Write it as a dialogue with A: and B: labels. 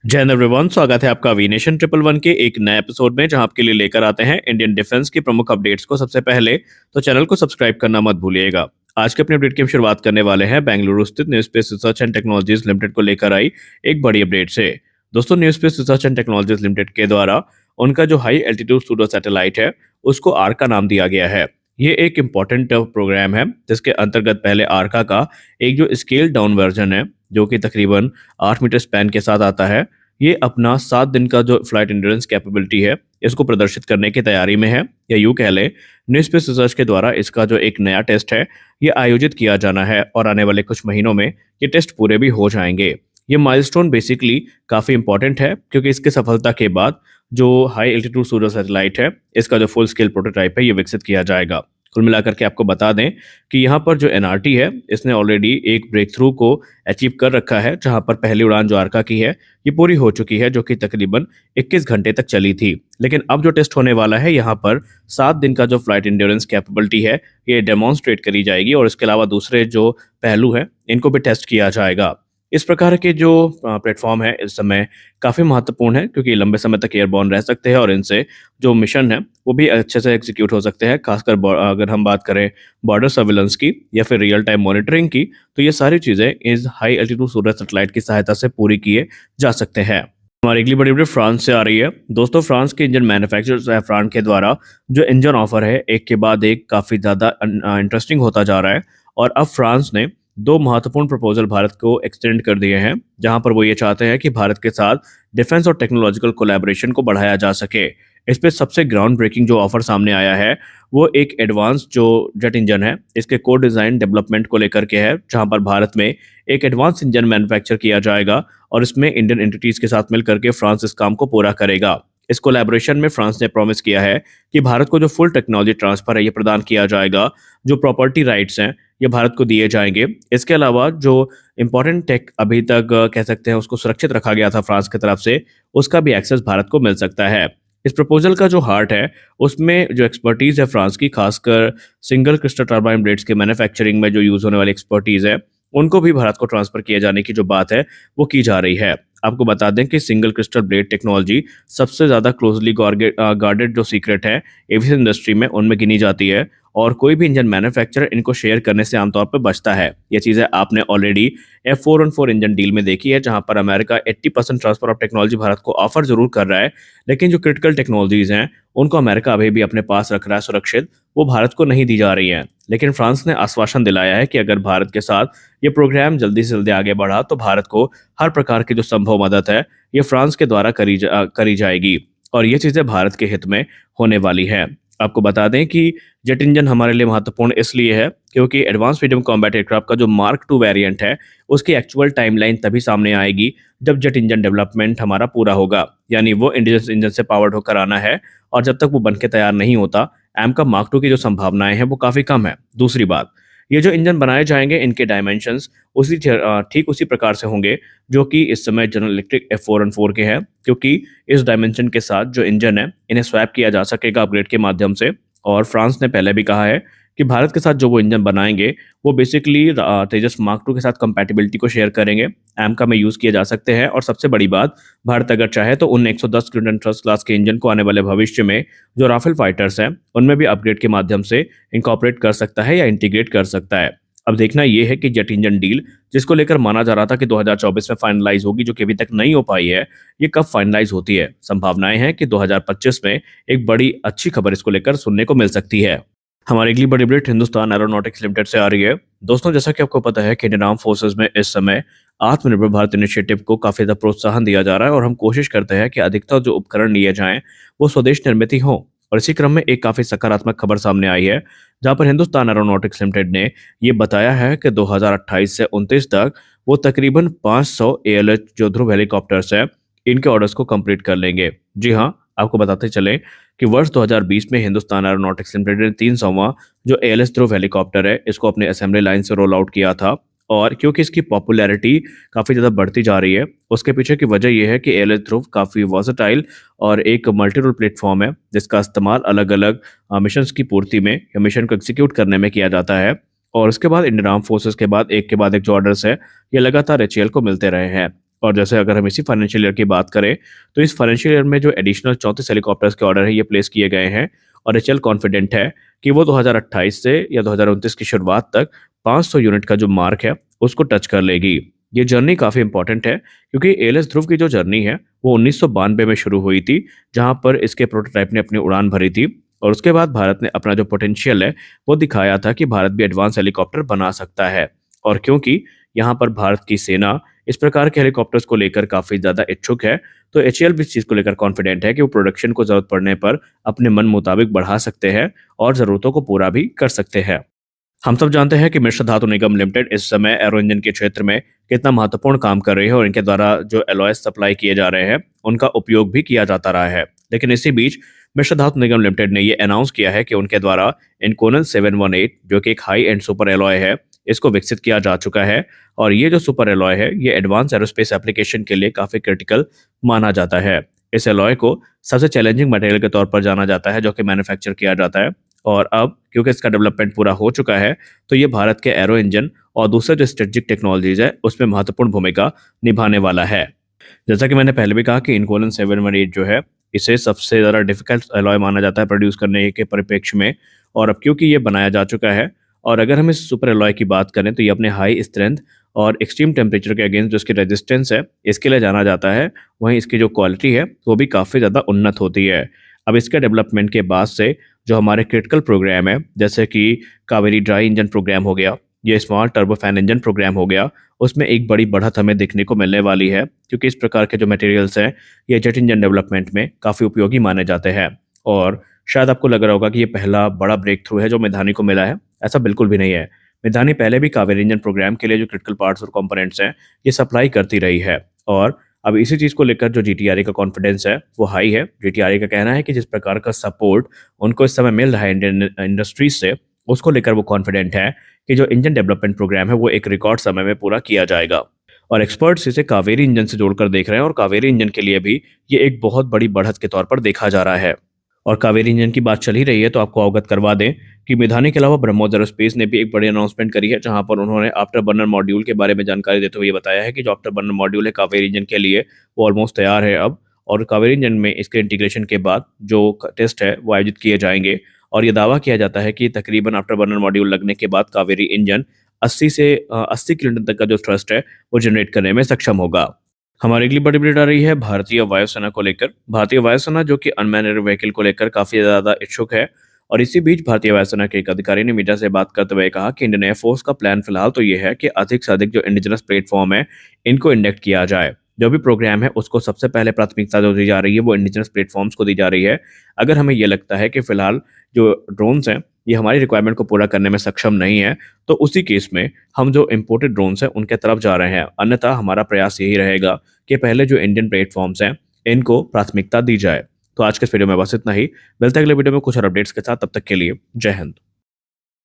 A: जय हिंद एवरीवन, स्वागत है आपका वीनेशन ट्रिपल वन के एक नए एपिसोड में जहां आपके लिए लेकर आते हैं इंडियन डिफेंस की प्रमुख अपडेट्स को सबसे पहले। तो चैनल को सब्सक्राइब करना मत भूलिएगा। आज के अपने अपडेट की हम शुरुआत करने वाले हैं बेंगलुरु स्थित new space research and technologies limited को लेकर आई एक बड़ी अपडेट से। दोस्तों, new space research and technologies limited के द्वारा उनका जो हाई एल्टीट्यूड सूडो सैटेलाइट है उसको आर्का नाम दिया गया है। ये एक इम्पॉर्टेंट प्रोग्राम है जिसके अंतर्गत पहले आर्का का एक जो स्केल डाउन वर्जन है जो कि तकरीबन 8 मीटर स्पैन के साथ आता है, ये अपना 7 दिन का जो फ्लाइट एंड्योरेंस कैपेबिलिटी है इसको प्रदर्शित करने की तैयारी में है। या यूं कह लें, न्यू स्पेस रिसर्च के द्वारा इसका जो एक नया टेस्ट है ये आयोजित किया जाना है और आने वाले कुछ महीनों में ये टेस्ट पूरे भी हो जाएंगे। ये माइलस्टोन बेसिकली काफ़ी इंपॉर्टेंट है क्योंकि इसकी सफलता के बाद जो हाई एल्टीट्यूड सूडो सैटेलाइट है इसका जो फुल स्केल प्रोटोटाइप है ये विकसित किया जाएगा। कुल मिलाकर के आपको बता दें कि यहाँ पर जो एनआरटी है इसने ऑलरेडी एक ब्रेक थ्रू को अचीव कर रखा है, जहाँ पर पहली उड़ान जो आर्का की है ये पूरी हो चुकी है जो कि तकरीबन 21 घंटे तक चली थी। लेकिन अब जो टेस्ट होने वाला है यहाँ पर 7 दिन का जो फ्लाइट एंड्योरेंस कैपेबिलिटी है ये डेमोन्स्ट्रेट करी जाएगी और इसके अलावा दूसरे जो पहलू हैं इनको भी टेस्ट किया जाएगा। इस प्रकार के जो प्लेटफॉर्म है इस समय काफ़ी महत्वपूर्ण है क्योंकि लंबे समय तक एयरबॉर्न रह सकते हैं और इनसे जो मिशन है वो भी अच्छे से एग्जीक्यूट हो सकते हैं। खासकर अगर हम बात करें बॉर्डर सर्विलेंस की या फिर रियल टाइम मॉनिटरिंग की, तो ये सारी चीज़ें इस हाई एल्टीट्यूड सूडो सैटेलाइट की सहायता से पूरी किए जा सकते हैं। हमारी अगली बड़ी अपडेट फ्रांस से आ रही है। दोस्तों, फ्रांस के इंजन मैन्युफैक्चरर्स सैफ्रॉन के द्वारा जो इंजन ऑफर है एक के बाद एक काफ़ी ज़्यादा इंटरेस्टिंग होता जा रहा है और अब फ्रांस ने 2 महत्वपूर्ण प्रपोजल भारत को एक्सटेंड कर दिए हैं, जहां पर वो ये चाहते हैं कि भारत के साथ डिफेंस और टेक्नोलॉजिकल कोलैबोरेशन को बढ़ाया जा सके। इस पे सबसे ग्राउंड ब्रेकिंग जो ऑफर सामने आया है वो एक एडवांस जो जेट इंजन है इसके को डिज़ाइन डेवलपमेंट को लेकर के है, जहां पर भारत में एक एडवांस इंजन मैन्युफैक्चर किया जाएगा और इसमें इंडियन एंटिटीज के साथ मिलकर के फ्रांस इस काम को पूरा करेगा। इस कोलैबोरेशन में फ्रांस ने प्रॉमिस किया है कि भारत को जो फुल टेक्नोलॉजी ट्रांसफर है ये प्रदान किया जाएगा, जो प्रॉपर्टी राइट्स हैं ये भारत को दिए जाएंगे। इसके अलावा जो इंपॉर्टेंट टेक अभी तक कह सकते हैं उसको सुरक्षित रखा गया था फ्रांस की तरफ से, उसका भी एक्सेस भारत को मिल सकता है। इस प्रपोजल का जो हार्ट है उसमें जो एक्सपर्टीज है फ्रांस की, खासकर सिंगल क्रिस्टल टर्बाइन ब्लेड्स के मैन्युफैक्चरिंग में जो यूज होने वाली एक्सपर्टीज है उनको भी भारत को ट्रांसफर किए जाने की जो बात है वो की जा रही है। आपको बता दें कि सिंगल क्रिस्टल ब्लेड टेक्नोलॉजी सबसे ज़्यादा क्लोजली गार्डेड जो सीक्रेट है एविएशन इंडस्ट्री में उनमें गिनी जाती है और कोई भी इंजन मैन्युफैक्चरर इनको शेयर करने से आमतौर पर बचता है। ये चीज़ें आपने ऑलरेडी F414 इंजन डील में देखी है, जहां पर America 80% transfer of technology Bharat को ऑफर जरूर कर रहा है, लेकिन जो क्रिटिकल टेक्नोलॉजीज हैं उनको अमेरिका अभी भी अपने पास रख रहा है सुरक्षित, वो भारत को नहीं दी जा रही हैं। लेकिन फ्रांस ने आश्वासन दिलाया है कि अगर भारत के साथ ये प्रोग्राम जल्दी से जल्दी आगे बढ़ा तो भारत को हर प्रकार की जो संभव मदद है ये फ्रांस के द्वारा करी जाएगी और ये चीज़ें भारत के हित में होने वाली है। आपको बता दें कि जेट इंजन हमारे लिए महत्वपूर्ण इसलिए है क्योंकि एडवांस मीडियम कॉम्बैट एयरक्राफ्ट का जो मार्क 2 वेरिएंट है उसकी एक्चुअल टाइमलाइन तभी सामने आएगी जब जेट इंजन डेवलपमेंट हमारा पूरा होगा, यानी वो इंडियन इंजन से पावर्ड होकर आना है और जब तक वो बनके तैयार नहीं होता एम का मार्क 2 की जो संभावनाएं हैं वो काफ़ी कम है। दूसरी बात, ये जो इंजन बनाए जाएंगे इनके डायमेंशंस ठीक उसी प्रकार से होंगे जो कि इस समय जनरल इलेक्ट्रिक F414 के हैं, क्योंकि इस डायमेंशन के साथ जो इंजन है इन्हें स्वैप किया जा सकेगा अपग्रेड के माध्यम से। और फ्रांस ने पहले भी कहा है कि भारत के साथ जो वो इंजन बनाएंगे वो बेसिकली तेजस मार्क 2 के साथ कंपैटिबिलिटी को शेयर करेंगे, एमका में यूज़ किए जा सकते हैं और सबसे बड़ी बात, भारत अगर चाहे तो उन 110 किलोटन थ्रस्ट क्लास के इंजन को आने वाले भविष्य में जो राफेल फाइटर्स हैं उनमें भी अपग्रेड के माध्यम से इनकॉर्पोरेट कर सकता है या इंटीग्रेट कर सकता है। अब देखना यह है कि जेट इंजन डील जिसको लेकर माना जा रहा था कि 2024 में फाइनलाइज होगी, जो कि अभी तक नहीं हो पाई है, ये कब फाइनलाइज होती है। संभावनाएं हैं कि 2025 में एक बड़ी अच्छी खबर इसको लेकर सुनने को मिल सकती है। हमारी अगली बड़ी अपडेट हिंदुस्तान एरोनॉटिक्स लिमिटेड से आ रही है। दोस्तों, जैसा कि आपको पता है कि इंडियन आर्म फोर्सेज में इस समय आत्मनिर्भर भारत इनिशिएटिव को काफी ज्यादा प्रोत्साहन दिया जा रहा है और हम कोशिश करते हैं कि अधिकतर जो उपकरण लिए जाएं वो स्वदेश निर्मित ही हों। और इसी क्रम में एक काफी सकारात्मक खबर सामने आई है, जहां पर हिंदुस्तान एरोनॉटिक्स लिमिटेड ने ये बताया है कि 2028 से 29 तक वो तकरीबन 500 ALH जो ध्रुव हेलीकॉप्टर्स है इनके ऑर्डर्स को कंप्लीट कर लेंगे। जी हाँ, आपको बताते चले कि वर्ष 2020 में हिंदुस्तान एरोनॉटिक्स लिमिटेड ने 300वां जो ALH ध्रुव हेलीकॉप्टर है इसको अपने असेंबली लाइन से रोल आउट किया था। और क्योंकि इसकी पॉपुलैरिटी काफ़ी ज़्यादा बढ़ती जा रही है, उसके पीछे की वजह यह है कि ALH ध्रुव काफ़ी वर्सेटाइल और एक मल्टी रोल प्लेटफॉर्म है जिसका इस्तेमाल अलग अलग मिशन की पूर्ति में या मिशन को एग्जीक्यूट करने में किया जाता है। और उसके बाद इंडियन आर्म फोर्सेस के बाद एक जो ऑर्डर्स है ये लगातार HAL को मिलते रहे हैं। और जैसे अगर हम इसी फाइनेंशियल ईयर की बात करें, तो इस फाइनेंशियल ईयर में जो एडिशनल 34 हेलीकॉप्टर्स के ऑर्डर है ये प्लेस किए गए हैं और एचएएल कॉन्फिडेंट है कि वो 2028 से या 2029 की शुरुआत तक 500 यूनिट का जो मार्क है उसको टच कर लेगी। ये जर्नी काफ़ी इंपॉर्टेंट है क्योंकि एएलएस ध्रुव की जो जर्नी है वो 1992 में शुरू हुई थी, जहां पर इसके प्रोटोटाइप ने अपनी उड़ान भरी थी और उसके बाद भारत ने अपना जो पोटेंशियल है वो दिखाया था कि भारत भी एडवांस हेलीकॉप्टर बना सकता है। और क्योंकि यहाँ पर भारत की सेना इस प्रकार के हेलीकॉप्टर्स को लेकर काफ़ी ज़्यादा इच्छुक है, तो एचएएल भी इस चीज़ को लेकर कॉन्फिडेंट है कि वो प्रोडक्शन को ज़रूरत पड़ने पर अपने मन मुताबिक बढ़ा सकते हैं और ज़रूरतों को पूरा भी कर सकते हैं। हम सब जानते हैं कि मिश्र धातु निगम लिमिटेड इस समय एरो इंजन के क्षेत्र में कितना महत्वपूर्ण काम कर रही है और इनके द्वारा जो एलॉयज सप्लाई किए जा रहे हैं उनका उपयोग भी किया जाता रहा है। लेकिन इसी बीच मिश्र धातु निगम लिमिटेड ने ये अनाउंस किया है कि उनके द्वारा इनकोनल 718 जो कि एक हाई एंड सुपर एलॉय है, इसको विकसित किया जा चुका है और ये जो सुपर एलॉय है ये एडवांस एरोस्पेस एप्लीकेशन के लिए काफ़ी क्रिटिकल माना जाता है। इस एलॉय को सबसे चैलेंजिंग मटेरियल के तौर पर जाना जाता है जो कि मैन्युफैक्चर किया जाता है और अब क्योंकि इसका डेवलपमेंट पूरा हो चुका है, तो ये भारत के एरो इंजन और दूसरे जो स्ट्रेटेजिक टेक्नोलॉजीज है उसमें महत्वपूर्ण भूमिका निभाने वाला है। जैसा कि मैंने पहले भी कहा कि इनकोलन 718 जो है इसे सबसे ज़्यादा डिफिकल्ट एलॉय माना जाता है प्रोड्यूस करने के परिप्रेक्ष्य में, और अब क्योंकि ये बनाया जा चुका है और अगर हम इस सुपर एलॉय की बात करें तो ये अपने हाई स्ट्रेंथ और एक्सट्रीम टेम्परेचर के अगेंस्ट जो इसकी रेजिस्टेंस है इसके लिए जाना जाता है। वहीं इसकी जो क्वालिटी है वो भी काफ़ी ज़्यादा उन्नत होती है। अब इसके डेवलपमेंट के बाद से जो हमारे क्रिटिकल प्रोग्राम है जैसे कि कावेरी ड्राई इंजन प्रोग्राम हो गया, ये स्मॉल टर्बोफैन इंजन प्रोग्राम हो गया, उसमें एक बड़ी बढ़त हमें देखने को मिलने वाली है क्योंकि इस प्रकार के जो मटेरियल्स हैं ये जेट इंजन डेवलपमेंट में काफ़ी उपयोगी माने जाते हैं। और शायद आपको लग रहा होगा कि ये पहला बड़ा ब्रेक थ्रू है जो मेधानी को मिला है, ऐसा बिल्कुल भी नहीं है। मेधानी पहले भी कावेरी इंजन प्रोग्राम के लिए जो क्रिटिकल पार्ट्स और कंपोनेंट्स हैं ये सप्लाई करती रही है और अब इसी चीज़ को लेकर जो जीटीआरए का कॉन्फिडेंस है वो हाई है। जीटीआरए का कहना है कि जिस प्रकार का सपोर्ट उनको इस समय मिल रहा है इंडियन इंडस्ट्रीज से, उसको लेकर वो कॉन्फिडेंट है कि जो इंजन डेवलपमेंट प्रोग्राम है वो एक रिकॉर्ड समय में पूरा किया जाएगा। और एक्सपर्ट्स इसे कावेरी इंजन से जोड़कर देख रहे हैं और कावेरी इंजन के लिए भी ये एक बहुत बड़ी बढ़त के तौर पर देखा जा रहा है। और कावेरी इंजन की बात चल ही रही है तो आपको अवगत करवा दें कि मेधानी के अलावा ब्रह्मोस एरोस्पेस ने भी एक बड़ी अनाउंसमेंट करी है, जहां पर उन्होंने आफ्टर बर्नर मॉड्यूल के बारे में जानकारी देते हुए ये बताया है कि जो आफ्टर बर्नर मॉड्यूल है कावेरी इंजन के लिए वो ऑलमोस्ट तैयार है अब, और कावेरी इंजन में इसके इंटीग्रेशन के बाद जो टेस्ट है वो आयोजित किए जाएंगे। और ये दावा किया जाता है कि तकरीबन आफ्टर बर्नर मॉड्यूल लगने के बाद कावेरी इंजन 80 किलोमीटर तक का जो थ्रस्ट है वो जनरेट करने में सक्षम होगा। हमारी अगली बड़ी अपडेट आ रही है भारतीय वायुसेना को लेकर। भारतीय वायुसेना जो कि अनमैन्ड एयर व्हीकल को लेकर काफी ज्यादा इच्छुक है और इसी बीच भारतीय वायुसेना के एक अधिकारी ने मीडिया से बात करते हुए कहा कि इंडियन एयरफोर्स का प्लान फिलहाल तो ये है कि अधिक से अधिक जो इंडिजिनस प्लेटफॉर्म है इनको इंडक्ट किया जाए। जो भी प्रोग्राम है उसको सबसे पहले प्राथमिकता जो दी जा रही है वो इंडिजिनस प्लेटफॉर्म्स को दी जा रही है। अगर हमें ये लगता है कि फिलहाल जो ड्रोन्स हैं ये हमारी रिक्वायरमेंट को पूरा करने में सक्षम नहीं है, तो उसी केस में हम जो इम्पोर्टेड ड्रोन्स हैं उनके तरफ जा रहे हैं। अन्यथा हमारा प्रयास यही रहेगा कि पहले जो इंडियन प्लेटफॉर्म्स हैं इनको प्राथमिकता दी जाए। तो आज के इस वीडियो में बस इतना ही। मिलते हैं अगले वीडियो में कुछ और अपडेट्स के साथ, तब तक के लिए जय हिंद।